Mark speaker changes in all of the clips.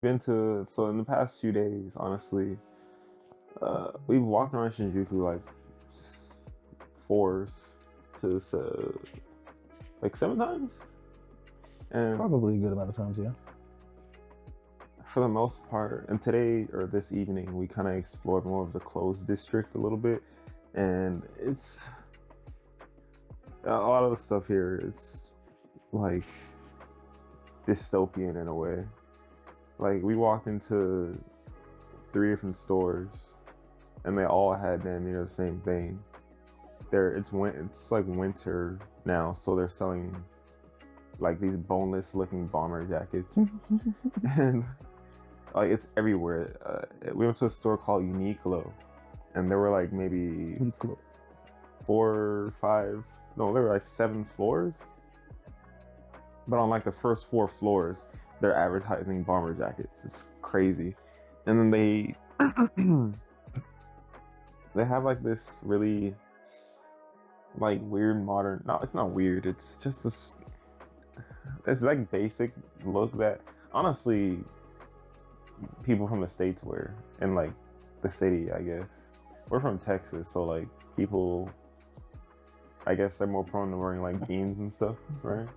Speaker 1: So in the past few days, honestly, we've walked around Shinjuku like fours to like 7 times, and
Speaker 2: Probably a good amount of times, yeah.
Speaker 1: for the most part, and today or this evening, we kind of explored more of the closed district a little bit, and it's a lot of the stuff here is like dystopian in a way. Like we walked into three different stores, and they all had damn near the same thing. It's like winter now, so they're selling like these boneless looking bomber jackets, and like it's everywhere. We went to a store called Uniqlo, and there were like maybe four or five. No, there were like 7 floors, but on like the first 4 floors, they're advertising bomber jackets. It's crazy, and then they have like this really like weird modern. No, it's not weird. It's just this. It's like basic look that honestly people from the States wear in like the city, I guess. We're from Texas, so like people, I guess they're more prone to wearing like jeans and stuff, right?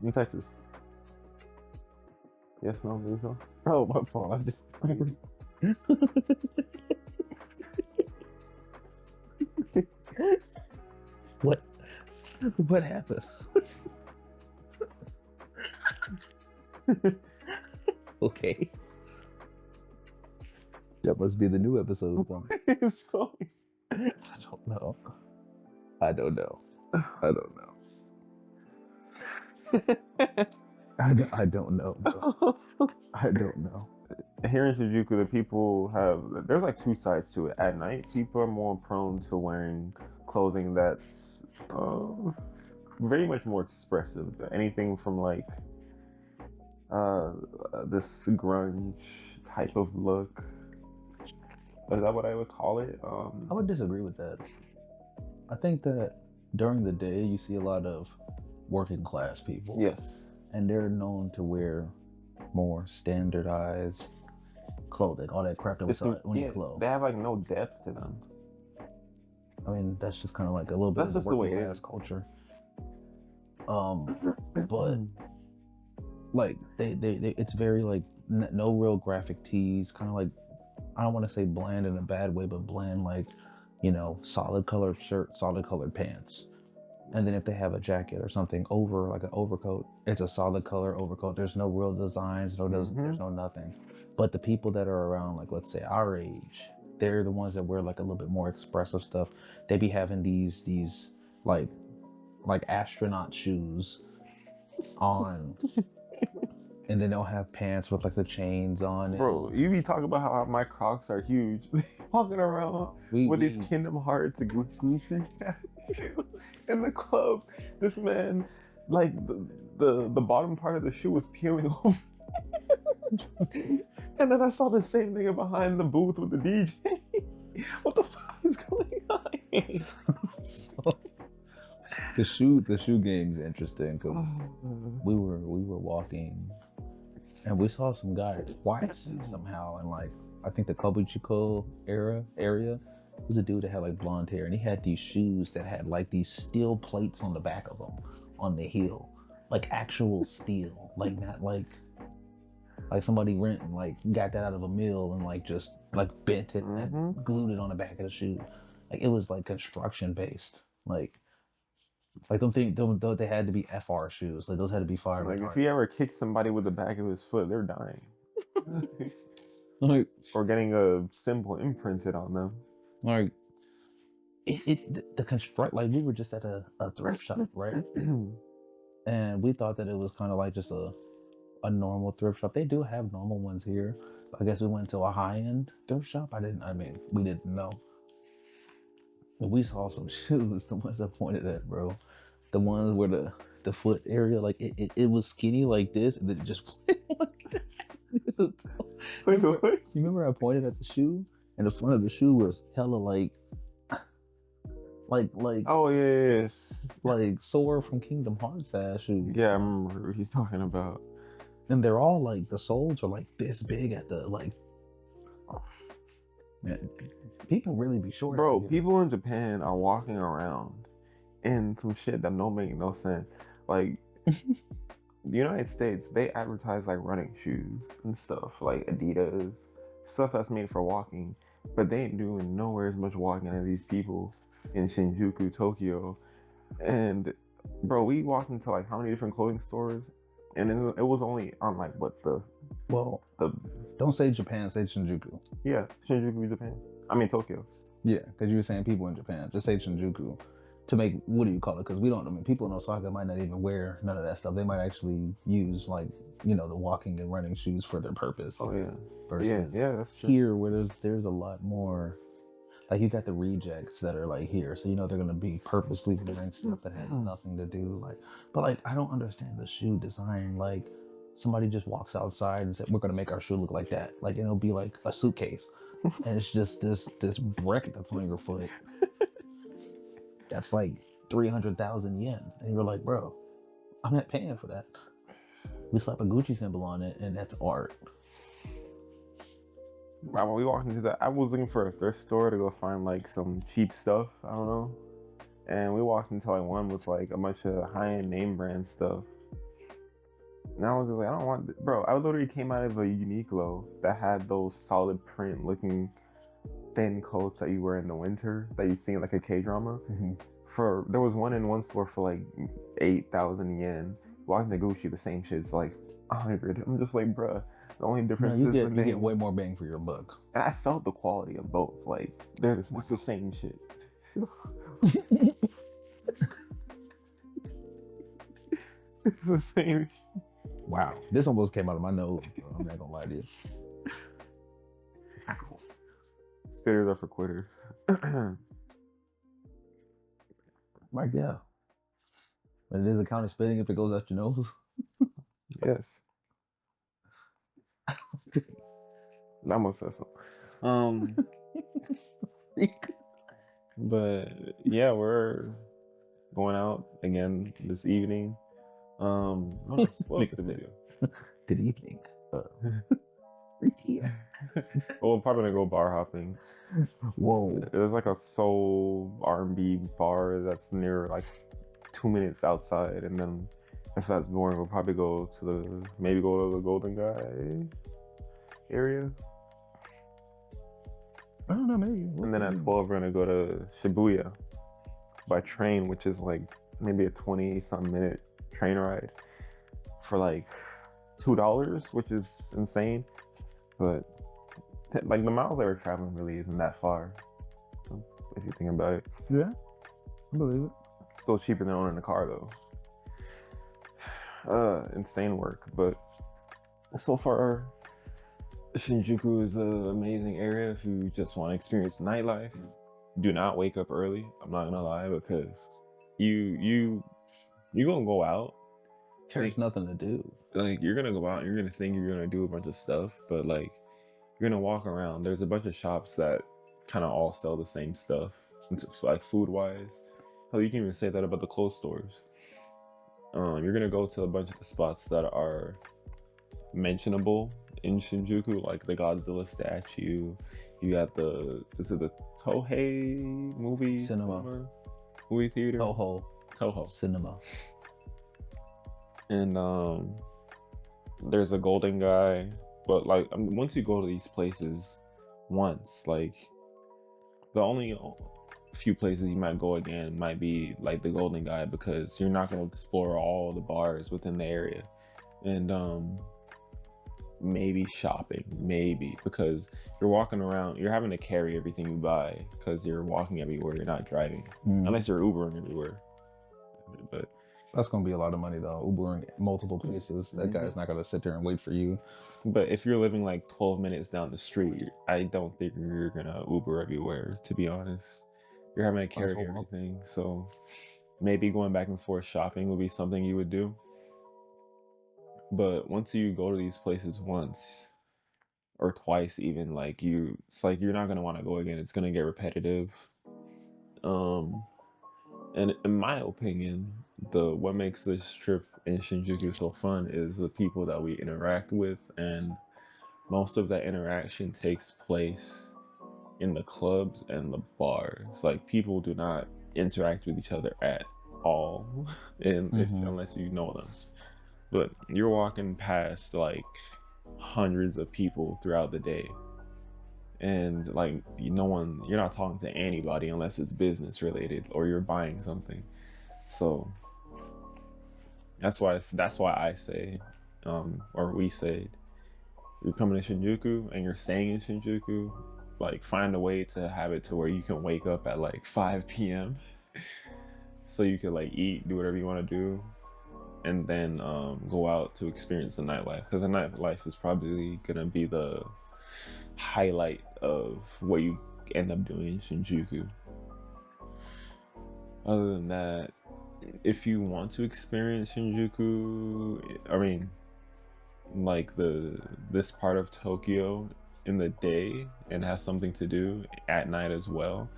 Speaker 1: In Texas. Yes, no, maybe so.
Speaker 2: Oh, my fault. I just. what? What happened? Okay. That must be the new episode.
Speaker 1: It's going.
Speaker 2: I don't know. I don't know. I don't know. I don't know, bro. I don't know.
Speaker 1: Here in Shinjuku, the people there's like two sides to it. At night, people are more prone to wearing clothing that's very much more expressive. Anything from like this grunge type of look. Is that what I would call it?
Speaker 2: I would disagree with that. I think that during the day, you see a lot of working class people.
Speaker 1: Yes.
Speaker 2: And they're known to wear more standardized clothing, all that crap that we saw at Uniqlo.
Speaker 1: They have like no depth to them.
Speaker 2: I mean, that's just kind of like a little bit
Speaker 1: of the working class
Speaker 2: culture. But like they it's very like no real graphic tees, kind of like, I don't want to say bland in a bad way, but bland like, you know, solid colored shirt, solid colored pants. And then if they have a jacket or something over, like an overcoat, it's a solid color overcoat. There's no real designs, there's no nothing. But the people that are around, like let's say our age, they're the ones that wear like a little bit more expressive stuff. They be having these like astronaut shoes on. And then they'll have pants with like the chains on.
Speaker 1: Bro, you be talking about how my Crocs are huge. Walking around with these Kingdom Hearts and Goofy in the club. This man, like the bottom part of the shoe was peeling off. And then I saw the same thing behind the booth with the DJ. What the fuck is going on?
Speaker 2: So, the shoe game's interesting because we were walking and we saw some guy twice somehow, and like I think the Kobuchiko area was a dude that had like blonde hair, and he had these shoes that had like these steel plates on the back of them on the heel, like actual steel, like not like somebody got that out of a mill and like just like bent it and glued it on the back of the shoe. Like it was like construction based, like they had to be FR shoes. Like those had to be fire retardant.
Speaker 1: Like if he ever kicked somebody with the back of his foot, they're dying.
Speaker 2: Like,
Speaker 1: or getting a symbol imprinted on them.
Speaker 2: Like the construct, like we were just at a thrift shop, right? And we thought that it was kind of like just a normal thrift shop. They do have normal ones here. But I guess we went to a high-end thrift shop. We didn't know. But we saw some shoes, the ones I pointed at, bro. The ones where the foot area, like it was skinny like this, and then it just went like that. You remember I pointed at the shoe, and the front of the shoe was hella like
Speaker 1: oh yes,
Speaker 2: like Sora from Kingdom Hearts ass shoe.
Speaker 1: Yeah, I remember what he's talking about.
Speaker 2: And they're all like, the soles are like this big at the like. Man, people really be short.
Speaker 1: Bro, people in Japan are walking around in some shit that don't make no sense. Like the United States, they advertise like running shoes and stuff, like Adidas, stuff that's made for walking, but they ain't doing nowhere as much walking as these people in Shinjuku, Tokyo. And bro, we walked into like how many different clothing stores, and it was only on like what the
Speaker 2: don't say Japan, say Shinjuku.
Speaker 1: Yeah, Shinjuku, Japan. I mean Tokyo.
Speaker 2: Yeah, because you were saying people in Japan. Just say Shinjuku to make, what do you call it? Because we don't, I mean, people in Osaka might not even wear none of that stuff. They might actually use like, you know, the walking and running shoes for their purpose.
Speaker 1: Oh yeah.
Speaker 2: Versus
Speaker 1: yeah, that's true.
Speaker 2: Here where there's a lot more, like you got the rejects that are like here, so you know they're gonna be purposely wearing stuff that has nothing to do like. But like I don't understand the shoe design. Like somebody just walks outside and said we're gonna make our shoe look like that. Like it'll be like a suitcase, and it's just this brick that's on your foot. That's like 300,000 yen, and you're like, bro, I'm not paying for that. We slap a Gucci symbol on it, and that's art.
Speaker 1: When we walked into that, I was looking for a thrift store to go find like some cheap stuff. I don't know, and we walked into like one with like a bunch of high-end name brand stuff. And I was just like, I don't want, bro. I literally came out of a Uniqlo that had those solid print looking thin coats that you wear in the winter that you see in like a K-drama. There was one in one store for like 8,000 yen. Walking to Gucci, the same shit's like 100. I'm just like, bruh. The only difference
Speaker 2: is you get way more bang for your buck.
Speaker 1: And I felt the quality of both. Like, it's the same shit. It's the same.
Speaker 2: Wow, this almost came out of my nose. I'm not gonna lie to you.
Speaker 1: Spitters are for quitters.
Speaker 2: Right, yeah. But it is a count of spitting if it goes out your nose.
Speaker 1: Yes. That must have some. But yeah, we're going out again this evening. What else did we do?
Speaker 2: Good evening.
Speaker 1: Well, we're probably gonna go bar hopping.
Speaker 2: Whoa.
Speaker 1: There's like a soul R&B bar that's near like 2 minutes outside, and then if that's boring, we'll probably go to the Golden Guy area.
Speaker 2: I don't know, maybe.
Speaker 1: And then at 12, we're gonna go to Shibuya by train, which is like maybe a 20-some minute train ride for like $2, which is insane. But like the miles that we're traveling really isn't that far, if you think about it.
Speaker 2: Yeah, I believe it.
Speaker 1: Still cheaper than owning a car though. Insane work, but so far Shinjuku is an amazing area if you just want to experience nightlife. Do not wake up early, I'm not gonna lie, because you gonna go out.
Speaker 2: There's nothing to do. Like
Speaker 1: you're gonna go out and you're gonna think you're gonna do a bunch of stuff, but like you're gonna walk around. There's a bunch of shops that kind of all sell the same stuff, like food wise. Hell, you can even say that about the clothes stores. You're gonna go to a bunch of the spots that are mentionable in Shinjuku, like the Godzilla statue. You got the Tohei movie theater? Toho
Speaker 2: Cinema.
Speaker 1: And there's a Golden Guy, but like once you go to these places once, like the only few places you might go again might be like the Golden Guy, because you're not going to explore all the bars within the area. And maybe shopping, because you're walking around, you're having to carry everything you buy because you're walking everywhere, you're not driving, unless you're Ubering everywhere. But
Speaker 2: that's gonna be a lot of money though, Ubering multiple places. That guy's not gonna sit there and wait for you.
Speaker 1: But if you're living like 12 minutes down the street, I don't think you're gonna Uber everywhere, to be honest. You're having to carry everything, so maybe going back and forth shopping would be something you would do. But once you go to these places once or twice, even, like it's like you're not gonna want to go again. It's gonna get repetitive. And in my opinion, the what makes this trip in Shinjuku so fun is the people that we interact with, and most of that interaction takes place in the clubs and the bars. Like people do not interact with each other at all, and if
Speaker 2: Mm-hmm.
Speaker 1: unless you know them. But you're walking past like hundreds of people throughout the day, and like you're not talking to anybody unless it's business related or you're buying something. So that's why I say, or we say, you're coming to Shinjuku and you're staying in Shinjuku, like find a way to have it to where you can wake up at like 5 p.m. so you can like eat, do whatever you want to do, and then go out to experience the nightlife, because the nightlife is probably gonna be the highlight of what you end up doing in Shinjuku. Other than that, if you want to experience Shinjuku, I mean, like this part of Tokyo in the day and have something to do at night as well,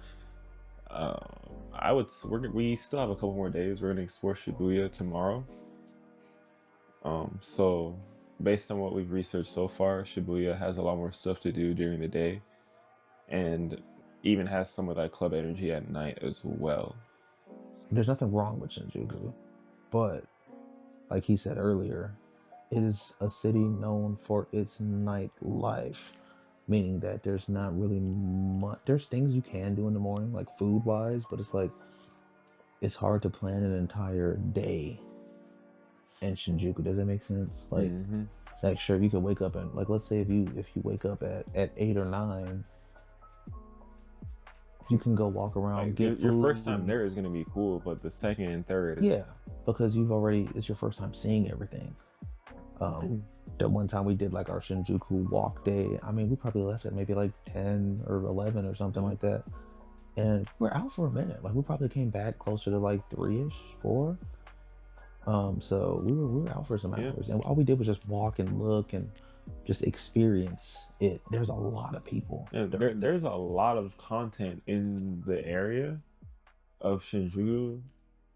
Speaker 1: uh, we still have a couple more days. We're gonna explore Shibuya tomorrow. So based on what we've researched so far, Shibuya has a lot more stuff to do during the day, and even has some of that club energy at night as well.
Speaker 2: There's nothing wrong with Shinjuku, but like he said earlier, it is a city known for its nightlife, meaning that there's not really much. There's things you can do in the morning, like food wise, but it's like it's hard to plan an entire day in Shinjuku. Does that make sense?
Speaker 1: Mm-hmm.
Speaker 2: Like sure, you could wake up and like let's say if you wake up at 8 or 9, you can go walk around,
Speaker 1: Like
Speaker 2: get
Speaker 1: your
Speaker 2: food.
Speaker 1: first time there is gonna be cool, but the second and third is
Speaker 2: Yeah, because it's your first time seeing everything. The one time we did like our Shinjuku walk day, I mean, we probably left at maybe like 10 or 11 or something like that. And we're out for a minute. Like we probably came back closer to like 3-ish, 4. So we were out for some hours, and all we did was just walk and look and just experience it. There's a lot of people.
Speaker 1: Yeah, there's a lot of content in the area of Shinjuku,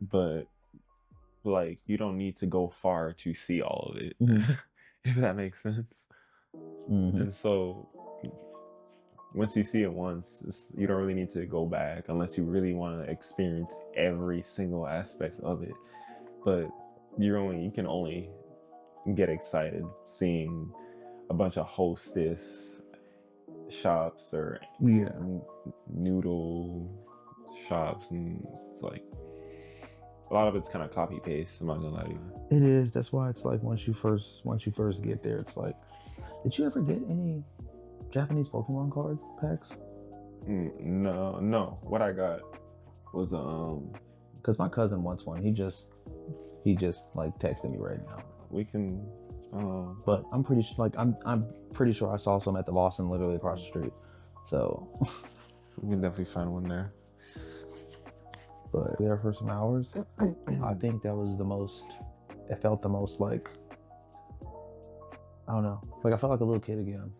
Speaker 1: but like you don't need to go far to see all of it,
Speaker 2: Mm-hmm.
Speaker 1: if that makes sense.
Speaker 2: Mm-hmm.
Speaker 1: And so once you see it once, you don't really need to go back unless you really want to experience every single aspect of it. But you can only get excited seeing a bunch of hostess shops or
Speaker 2: Yeah,
Speaker 1: noodle shops, and it's like a lot of it's kind of copy paste. I'm not gonna lie to you.
Speaker 2: it is. That's why it's like once you first get there, it's like, did you ever get any Japanese Pokemon card packs?
Speaker 1: No. What I got was
Speaker 2: because my cousin wants one. He just like texted me right now.
Speaker 1: we can
Speaker 2: But I'm pretty sure I'm pretty sure I saw some at the Lawson literally across the street. So
Speaker 1: we can definitely find one there.
Speaker 2: but there for some hours, I think that was the most. It felt the most like, I don't know, like I felt like a little kid again.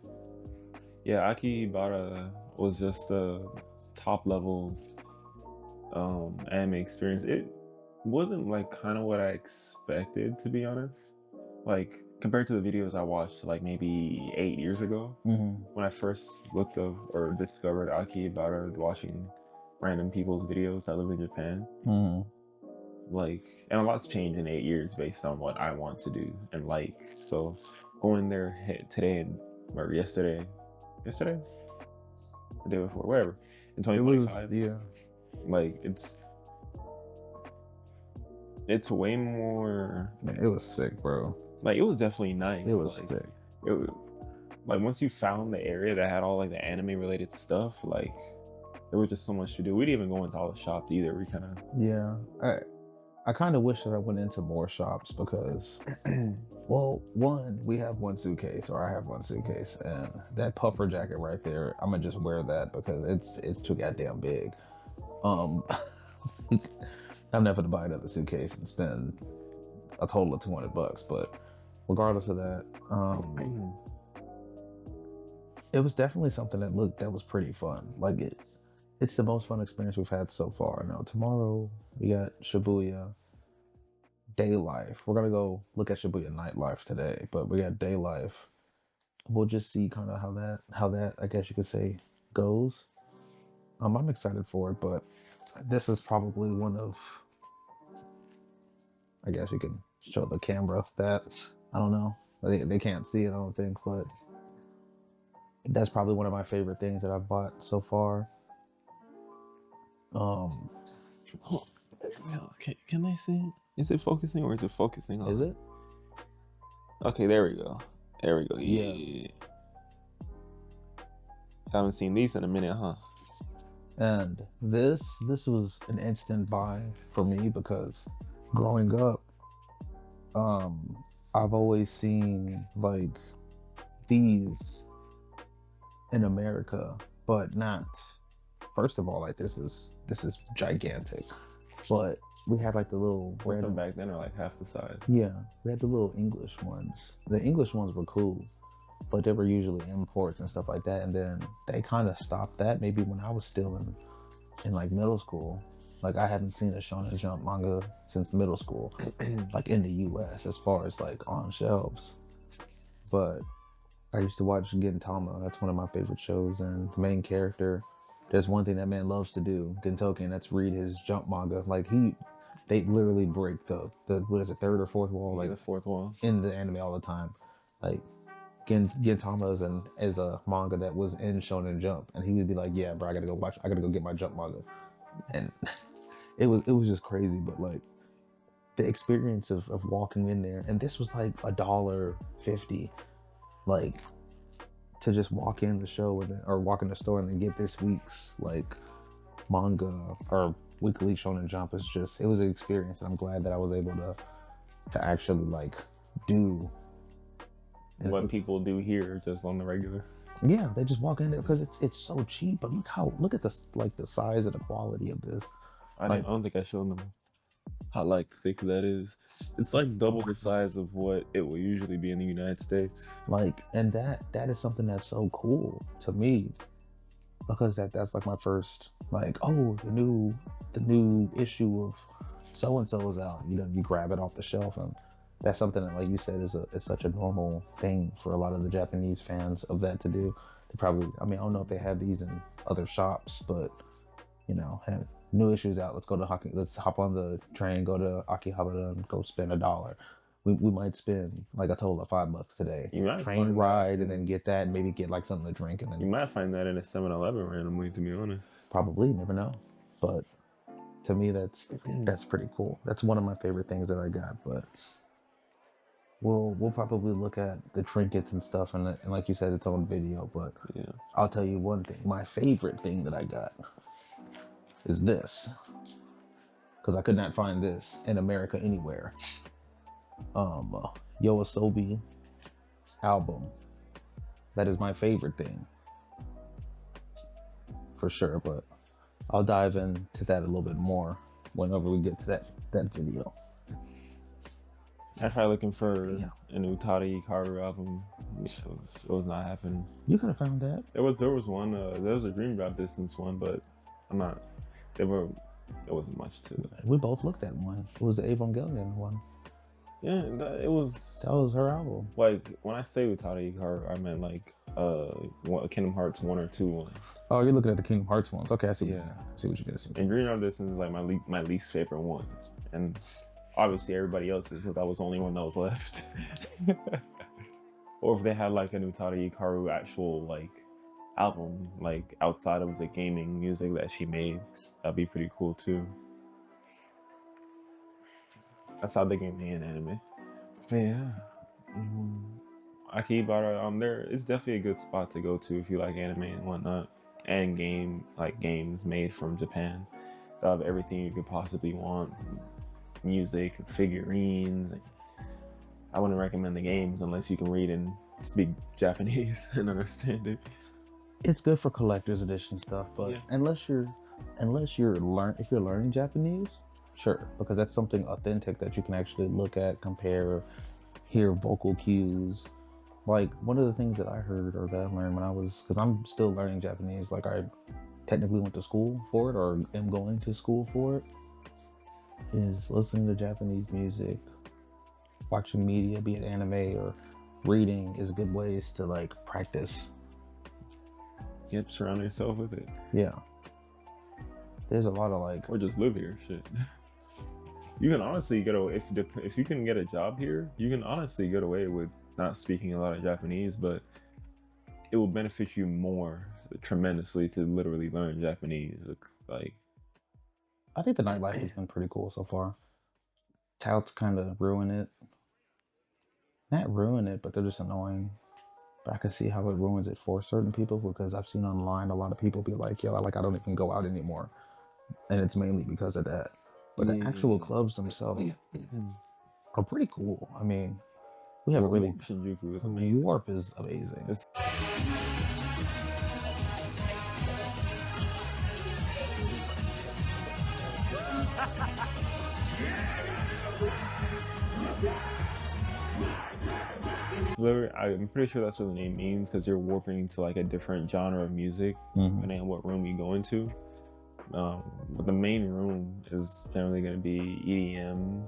Speaker 1: Yeah, Akihabara was just a top level anime experience. It wasn't like kind of what I expected, to be honest. Like compared to the videos I watched like maybe 8 years ago, when I first looked up or discovered Akihabara, watching random people's videos that live in Japan. Like, and a lot's changed in 8 years based on what I want to do and like. So going there today or yesterday, the day before, whatever, in 2025,
Speaker 2: Yeah.
Speaker 1: like it's way more.
Speaker 2: Man, it was sick, bro.
Speaker 1: Like it was definitely nice.
Speaker 2: It was
Speaker 1: like,
Speaker 2: sick.
Speaker 1: Like once you found the area that had all like the anime related stuff, like there was just so much to do. We didn't even go into all the shops either. We kind of
Speaker 2: I kind of wish that I went into more shops because, well, one, we have one suitcase, or I have one suitcase, and that puffer jacket right there, I'm gonna just wear that because it's too goddamn big. I'm never to buy another suitcase and spend a total of $200, but regardless of that, it was definitely something that was pretty fun. Like it's the most fun experience we've had so far. Now tomorrow we got Shibuya, day life. We're gonna go look at Shibuya nightlife today, but we got day life. We'll just see kind of how that I guess you could say goes. I'm excited for it, but this is probably one of, I guess you can show the camera that, I don't know, they can't see it, I don't think, but that's probably one of my favorite things that I've bought so far.
Speaker 1: Oh, can they see it? Is it focusing or is it focusing on?
Speaker 2: Is it?
Speaker 1: Okay, there we go. There we go. Yeah. Haven't seen these in a minute, huh?
Speaker 2: And this was an instant buy for me because growing up, I've always seen like these in America, but not. First of all, like this is gigantic, but we had like the little
Speaker 1: random back then are like half the size.
Speaker 2: Yeah, we had the little English ones. The English ones were cool, but they were usually imports and stuff like that. And then they kind of stopped that maybe when I was still in like middle school. Like I haven't seen a Shonen Jump manga since middle school, like in the U.S. as far as like on shelves. But I used to watch Gintama. That's one of my favorite shows, and the main character, there's one thing that man loves to do, Gintoki, and that's read his Jump manga. Like they literally break the what is it, third or fourth wall, like
Speaker 1: the fourth wall
Speaker 2: in the anime all the time. Like Gintama is a manga that was in Shonen Jump, and he would be like, "Yeah, bro, I gotta go get my Jump manga," and it was just crazy. But like the experience of walking in there, and this was like $1.50, like to just walk in the show or walk in the store and then get this week's like manga or weekly Shonen Jump. It was an experience, and I'm glad that I was able to actually like do
Speaker 1: what people do here just on the regular.
Speaker 2: Yeah, they just walk in there because it's so cheap. But look at the size and the quality of this.
Speaker 1: I don't think I showed them how like thick that is. It's like double the size of what it will usually be in the United States.
Speaker 2: Like, and that is something that's so cool to me, because that's like my first like, oh, the new issue of so and so is out. You grab it off the shelf, and that's something that, like you said, is such a normal thing for a lot of the Japanese fans of that to do. They probably, I mean, I don't know if they have these in other shops, but have new issues out. Let's hop on the train, go to Akihabara, and go spend $1. We might spend like I told $5 today. Train ride and then get that, and maybe get like something to drink, and then
Speaker 1: you might find that in a 7-Eleven randomly. To be honest,
Speaker 2: probably, never know. But to me, that's pretty cool. That's one of my favorite things that I got. But we'll probably look at the trinkets and stuff, and like you said, it's on video. But yeah, I'll tell you one thing. My favorite thing that I got is this, because I could not find this in America anywhere. Yoasobi album. That is my favorite thing for sure, but I'll dive into that a little bit more whenever we get to that video.
Speaker 1: I tried looking for a new Tada Hikaru album. It was not happening.
Speaker 2: You could have found that.
Speaker 1: There was one. There was a Dream Drop Distance one, but I'm not. There wasn't much to it.
Speaker 2: We both looked at one. It was the Evangelion one.
Speaker 1: Yeah, it was.
Speaker 2: That was her album.
Speaker 1: Like when I say Tada Hikaru, I meant like Kingdom Hearts 1 or 2 one.
Speaker 2: Oh, you're looking at the Kingdom Hearts ones. Okay, I see. Yeah, see what you guys see.
Speaker 1: And Dream Drop Distance is like my least favorite one, and obviously everybody else's, because that was the only one that was left. Or if they had like a new Tada Hikaru actual like album, like outside of the gaming music that she made, that'd be pretty cool too. That's how they get me in anime. But yeah, Akihabara, there it's definitely a good spot to go to if you like anime and whatnot, and games made from Japan. They'll have everything you could possibly want. Music, figurines. I wouldn't recommend the games unless you can read and speak Japanese and understand it.
Speaker 2: It's good for collector's edition stuff, but if you're learning Japanese, sure, because that's something authentic that you can actually look at, compare, hear vocal cues. Like one of the things that I heard or that I learned when I was, because I'm still learning Japanese, like I technically went to school for it or am going to school for it. is listening to Japanese music, watching media, be it anime or reading, is good ways to like practice.
Speaker 1: Yep, surround yourself with it.
Speaker 2: Yeah. There's a lot of like,
Speaker 1: or just live here. Shit. You can honestly get away if you can get a job here. You can honestly get away with not speaking a lot of Japanese, but it will benefit you more tremendously to literally learn Japanese. Like,
Speaker 2: I think the nightlife has been pretty cool so far. Touts kind of ruin it. Not ruin it, but they're just annoying. But I can see how it ruins it for certain people, because I've seen online a lot of people be like, yo, I don't even go out anymore. And it's mainly because of that. But the actual clubs themselves are pretty cool. I mean, we have really...
Speaker 1: Shinjuku is amazing.
Speaker 2: Warp is amazing.
Speaker 1: I'm pretty sure that's what the name means, because you're warping to like a different genre of music depending on what room you go into. But the main room is generally going to be EDM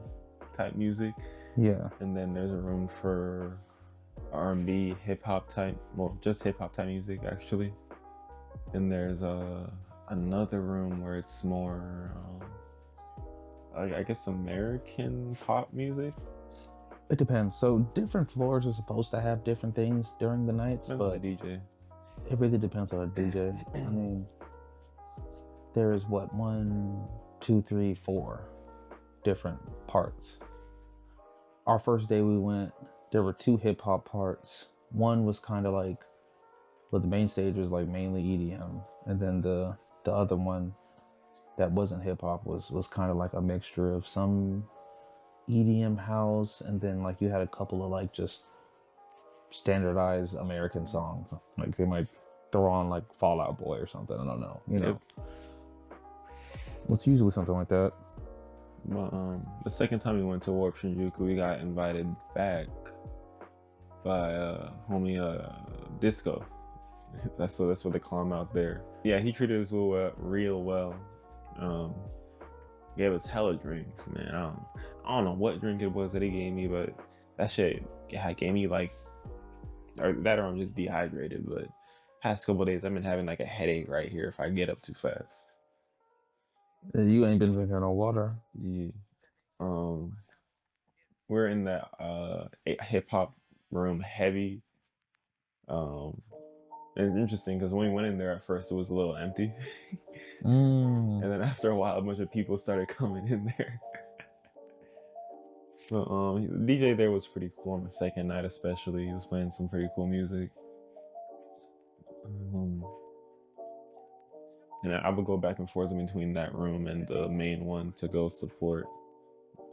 Speaker 1: type music.
Speaker 2: Yeah.
Speaker 1: And then there's a room for R&B, hip hop type, well, just hip hop type music actually. And there's another room where it's more, I guess, American pop music.
Speaker 2: It depends. So different floors are supposed to have different things during the nights, but
Speaker 1: the DJ.
Speaker 2: It really depends on the DJ. I mean, there is 1, 2, 3, 4 different parts. Our first day we went, there were 2 hip hop parts. One was kind of like, well, the main stage was like mainly EDM, and then the other one that wasn't hip hop was kind of like a mixture of some EDM house, and then like you had a couple of like just standardized American songs. Like they might throw on like Fall Out Boy or something. I don't know. You know, it's usually something like that.
Speaker 1: Well, the second time we went to Warp Shinjuku, we got invited back by homie Disco. That's what they call him out there. Yeah, he treated us real well. Gave us hella drinks, man. I don't know what drink it was that he gave me, but that shit gave me like, or I'm just dehydrated. But past couple days, I've been having like a headache right here if I get up too fast.
Speaker 2: You ain't been drinking no water.
Speaker 1: Yeah. We're in that hip hop room heavy. It's interesting because when we went in there at first, it was a little empty. And then after a while, a bunch of people started coming in there. But the DJ there was pretty cool on the second night, especially. He was playing some pretty cool music. And I would go back and forth between that room and the main one to go support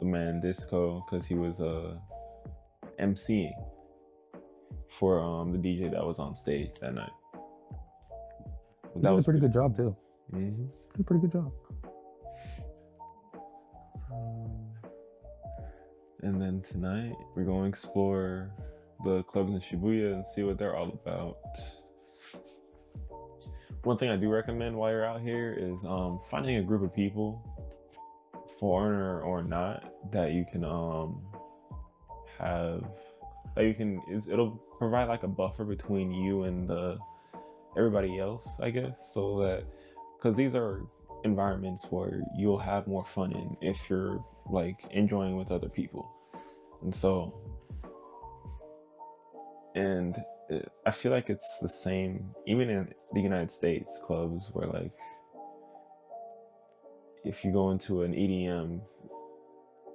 Speaker 1: the man Disco, because he was MCing for the DJ that was on stage that night.
Speaker 2: That was a pretty good job too.
Speaker 1: Mm-hmm.
Speaker 2: Did a pretty good job.
Speaker 1: And then tonight we're going to explore the clubs in Shibuya and see what they're all about. One thing I do recommend while you're out here is finding a group of people, foreigner or not, that you can it'll provide like a buffer between you and everybody else, I guess, so that, because these are environments where you'll have more fun in if you're like enjoying with other people. And I feel like it's the same even in the United States clubs, where like if you go into an EDM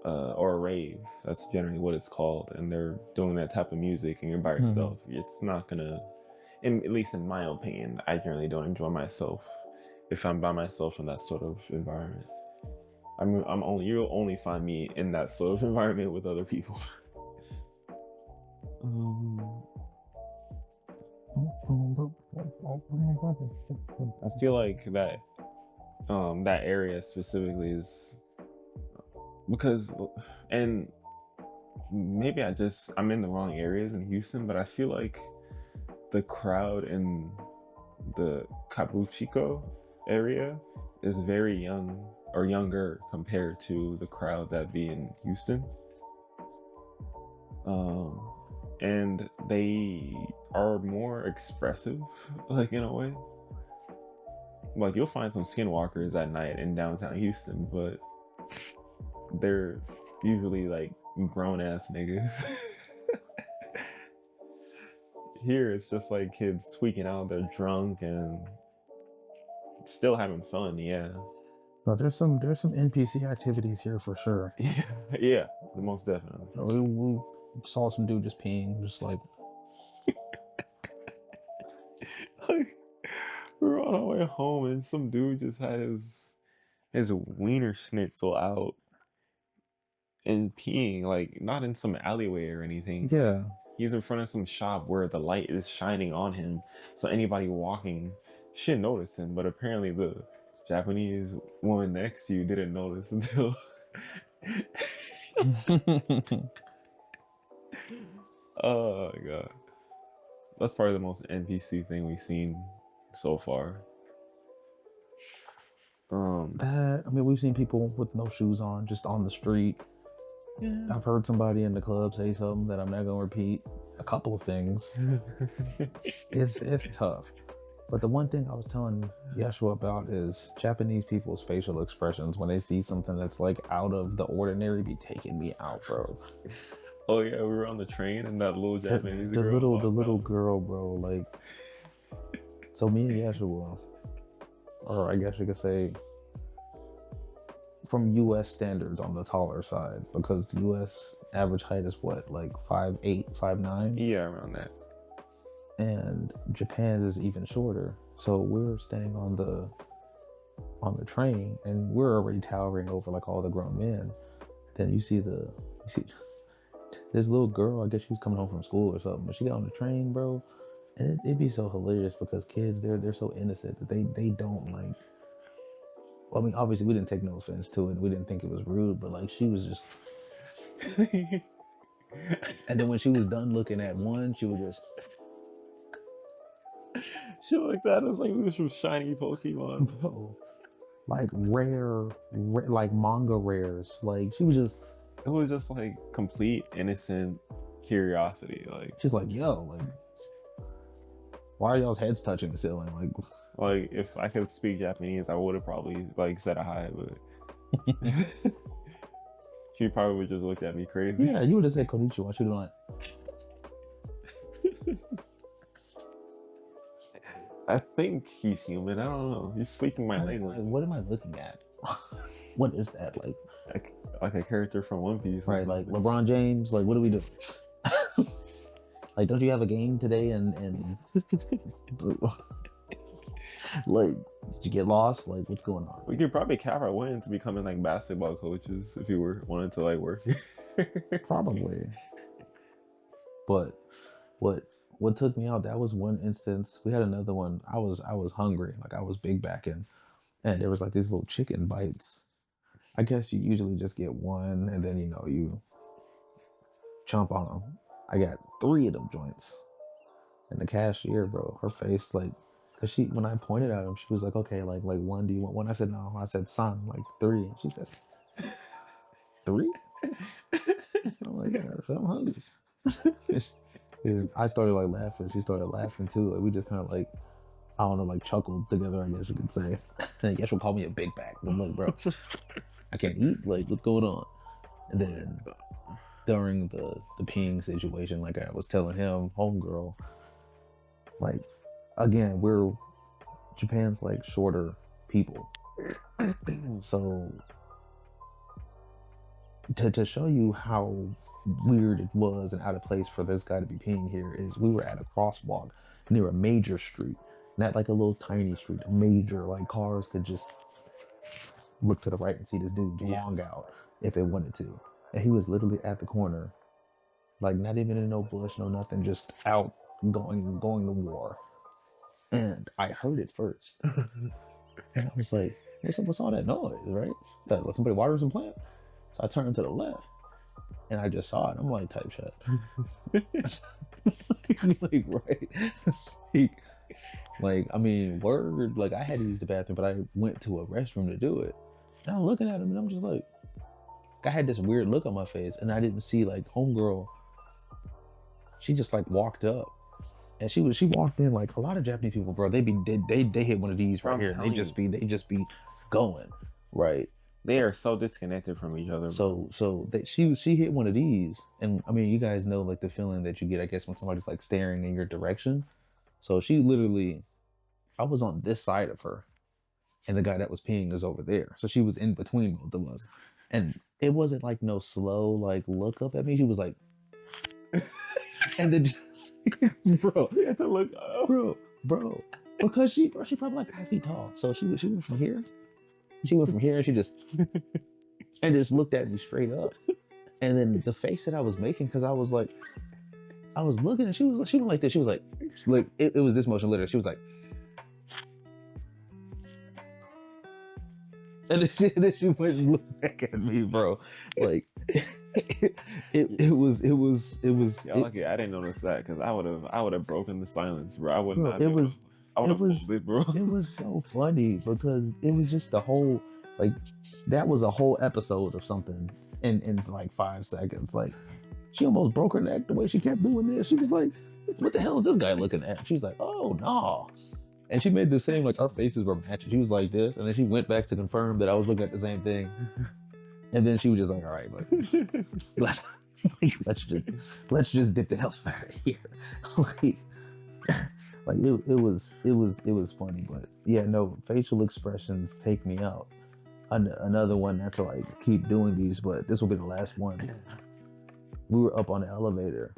Speaker 1: or a rave, that's generally what it's called, and they're doing that type of music and you're by yourself, it's not gonna, at least in my opinion, I generally don't enjoy myself if I'm by myself in that sort of environment. You'll only find me in that sort of environment with other people. I feel like that area specifically is because, and maybe I'm in the wrong areas in Houston, but I feel like the crowd in the Kabuchiko area is very young or younger compared to the crowd that be in Houston. And they are more expressive, like in a way. Like you'll find some skinwalkers at night in downtown Houston, but they're usually like grown ass niggas. Here it's just like kids tweaking out, they're drunk and still having fun, yeah.
Speaker 2: No, there's some NPC activities here for sure.
Speaker 1: Yeah, yeah, most definitely.
Speaker 2: We saw some dude just peeing, just like
Speaker 1: Like, we were on our way home and some dude just had his wiener schnitzel out and peeing, like not in some alleyway or anything.
Speaker 2: yeah.
Speaker 1: He's in front of some shop where the light is shining on him, so anybody walking should notice him. But apparently, the Japanese woman next to you didn't notice until. Oh my god, that's probably the most NPC thing we've seen so far.
Speaker 2: That, I mean, we've seen people with no shoes on, just on the street.
Speaker 1: Yeah.
Speaker 2: I've heard somebody in the club say something that I'm not gonna repeat. A couple of things. It's tough. But the one thing I was telling Yeshua about is Japanese people's facial expressions when they see something that's like out of the ordinary be taking me out, bro.
Speaker 1: Oh yeah, we were on the train and that little Japanese girl.
Speaker 2: The little girl, bro. Like, so me and Yeshua, or I guess you could say, from U.S. standards on the taller side, because the U.S. average height is what, like 5'8", 5'9"?
Speaker 1: Yeah, around that.
Speaker 2: And Japan's is even shorter. So we're standing on the train, and we're already towering over like all the grown men. Then you see this little girl. I guess she was coming home from school or something, but she got on the train, bro. And it'd be so hilarious because kids, they're so innocent that they don't like. Well, I mean, obviously we didn't take no offense to it. We didn't think it was rude, but like she was just. And then when she was done looking at one, she was just.
Speaker 1: Shit like that is like this from shiny Pokemon,
Speaker 2: bro. Like rare, like manga rares. Like she was just.
Speaker 1: It was just like complete innocent curiosity. Like
Speaker 2: she's like, yo, like, why are y'all's heads touching the ceiling?
Speaker 1: Like if I could speak Japanese, I would have probably like said a hi, but she probably would just looked at me crazy.
Speaker 2: Yeah, you would have said konnichiwa. She would have like.
Speaker 1: I think he's human. I don't know. He's speaking my language.
Speaker 2: What am I looking at? What is that
Speaker 1: like a character from One Piece,
Speaker 2: right? Like LeBron James. Like, what do we do? Like, don't you have a game today? And like, did you get lost? Like, what's going on?
Speaker 1: We could probably cap our way into becoming like basketball coaches if you wanted to like work.
Speaker 2: Probably. But what took me out, that was one instance. We had another one. I was hungry, like I was big backing, and there was like these little chicken bites. I guess you usually just get one, and then you chomp on them. I got 3 of them joints, and the cashier, bro, her face like, cause when I pointed at him, she was like, okay, like one. Do you want one? I said no. I said son, like 3. And she said 3. I'm like, yeah, I'm hungry. And I started like laughing. She started laughing too. Like we just kind of like, I don't know, like chuckled together, I guess you could say. And I guess she'll call me a big back. But I'm like, bro, I can't eat. Like, what's going on? And then during the peeing situation, like I was telling him, homegirl, like, again, Japan's like shorter people. So to show you how weird it was and out of place for this guy to be peeing here is we were at a crosswalk near a major street, not like a little tiny street, a major, like cars could just look to the right and see this dude long out if it wanted to. And he was literally at the corner, like not even in no bush, no nothing, just out going to war. And I heard it first. And I was like, what's all that noise, right? That like somebody watering some plant? So I turned to the left. And I just saw it. I'm like, type shit. Like, right? Like, I mean, word. Like, I had to use the bathroom, but I went to a restroom to do it. And I'm looking at him and I'm just like, I had this weird look on my face and I didn't see like homegirl. She just like walked up and she walked in like a lot of Japanese people, bro. They hit one of these
Speaker 1: Bro,
Speaker 2: right
Speaker 1: I'm
Speaker 2: here and
Speaker 1: telling you,
Speaker 2: they just be going, right?
Speaker 1: they are so disconnected from each other, bro.
Speaker 2: So that she hit one of these, and I mean, you guys know like the feeling that you get, I guess, when somebody's like staring in your direction. So she literally, I was on this side of her, and the guy that was peeing is over there. So she was in between both of us, and it wasn't like no slow like look up at me. She was like, and then, bro,
Speaker 1: You have to look up.
Speaker 2: bro, because she probably like 5 feet tall. So she went from here, and she just and just looked at me straight up. And then the face that I was making, because I was like, I was looking, and she went like this. She was like it was this motion literally. She was like, and then she went and looked back at me, bro. Like it was.
Speaker 1: Y'all lucky I didn't notice that because I would have broken the silence, bro. I would
Speaker 2: Bro,
Speaker 1: not.
Speaker 2: it was.
Speaker 1: I would
Speaker 2: It
Speaker 1: have
Speaker 2: was.
Speaker 1: folded, bro.
Speaker 2: It was so funny because it was just the whole like that was a whole episode of something in like 5 seconds. Like she almost broke her neck the way she kept doing this. She was like, "What the hell is this guy looking at?" She's like, "Oh no." And she made the same, like our faces were matching. She was like this, and then she went back to confirm that I was looking at the same thing. And then she was just like, "All right, but let's just dip the hell out of here." Like it was funny, but yeah, no, facial expressions take me out. Another one not to like keep doing these, but this will be the last one. We were up on the elevator,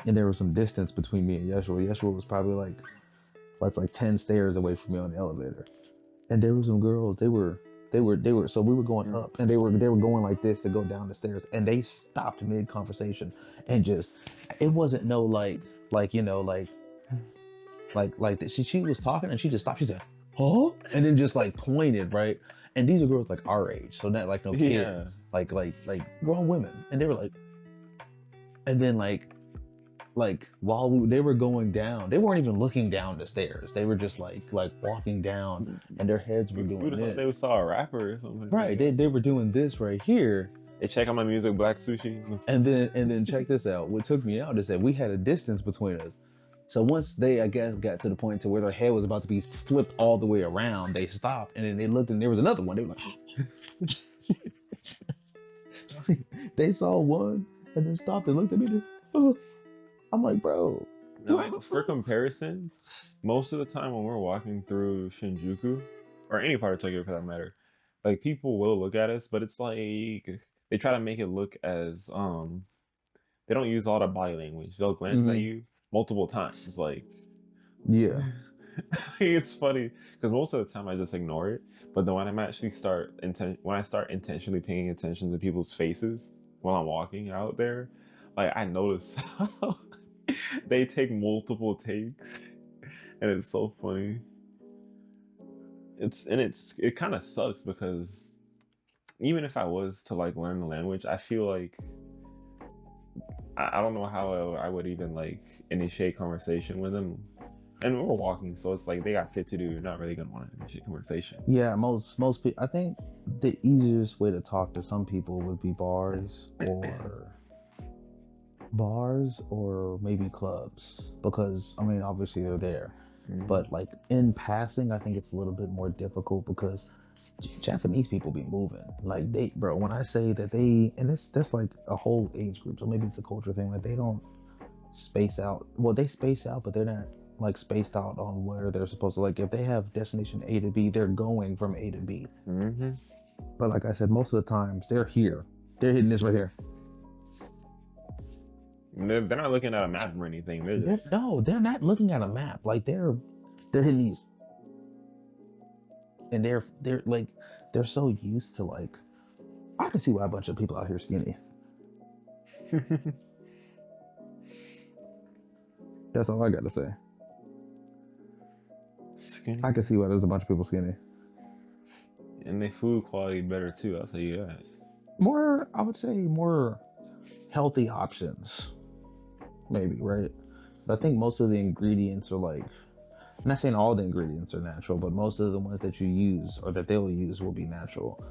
Speaker 2: and there was some distance between me and Yeshua. Yeshua was probably like, that's like 10 stairs away from me on the elevator, and there were some girls. They were. So we were going up, and they were going like this to go down the stairs, and they stopped mid conversation, and just, it wasn't no like you know like she was talking and she just stopped. She said, "Huh?" And then just like pointed, right? And these are girls like our age, so not like no kids, like grown women, and they were like, and then like while they were going down, they weren't even looking down the stairs. They were just like walking down, and their heads were doing this.
Speaker 1: They saw a rapper or something.
Speaker 2: Right? They were doing this right here.
Speaker 1: They check out my music, Black Sushi.
Speaker 2: And then check this out. What took me out is that we had a distance between us. So once they, I guess, got to the point to where their head was about to be flipped all the way around, they stopped, and then they looked, and there was another one. They were like, they saw one, and then stopped and looked at me. And, oh. I'm like, bro.
Speaker 1: Now, like, for comparison, most of the time when we're walking through Shinjuku, or any part of Tokyo for that matter, like people will look at us, but it's like they try to make it look as they don't use a lot of body language. They'll glance at you multiple times. Like,
Speaker 2: yeah.
Speaker 1: It's funny because most of the time I just ignore it, but then when I'm actually when I start intentionally paying attention to people's faces while I'm walking out there, like I notice how they take multiple takes, and it's so funny. It kind of sucks because even if I was to like learn the language, I feel like I don't know how I would even like initiate conversation with them. And we're walking, so it's like they got shit to do. You're not really gonna want to initiate conversation.
Speaker 2: Yeah, most people. I think the easiest way to talk to some people would be bars or maybe clubs, because I mean obviously they're there, but like in passing, I think it's a little bit more difficult because Japanese people be moving like bro. When I say that and that's like a whole age group, so maybe it's a culture thing. Like they don't space out. Well, they space out, but they're not like spaced out on where they're supposed to. Like if they have destination A to B, they're going from A to B. But like I said, most of the times they're here. They're hitting this right here.
Speaker 1: They're not looking at a map or anything.
Speaker 2: They're not looking at a map. Like they're hitting these, and they're like they're so used to like. I can see why a bunch of people out here skinny. That's all I got to say.
Speaker 1: Skinny.
Speaker 2: I can see why there's a bunch of people skinny.
Speaker 1: And the food quality better too. I'll tell you that.
Speaker 2: I would say more healthy options. Maybe, right? But I think most of the ingredients are like, I'm not saying all the ingredients are natural, but most of the ones that you use or that they'll use will be natural.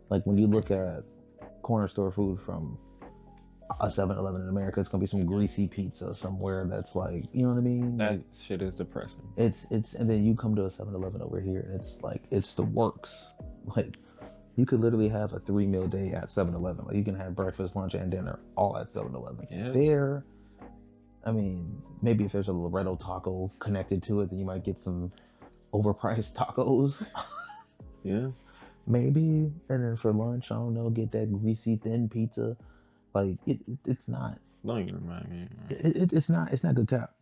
Speaker 2: Like when you look at corner store food from a 7-Eleven in America, it's gonna be some greasy pizza somewhere that's like, you know what I mean?
Speaker 1: That
Speaker 2: Like,
Speaker 1: shit is depressing.
Speaker 2: it's and then you come to a 7-Eleven over here and it's like it's the works. Like you could literally have a 3-meal day at 7-Eleven. Like you can have breakfast, lunch, and dinner all at 7-Eleven.
Speaker 1: Yeah.
Speaker 2: There, I mean, maybe if there's a Loretto taco connected to it, then you might get some overpriced tacos.
Speaker 1: Yeah.
Speaker 2: Maybe. And then for lunch, I don't know, get that greasy thin pizza. Like it's not.
Speaker 1: Don't even remind me.
Speaker 2: It's not good cap.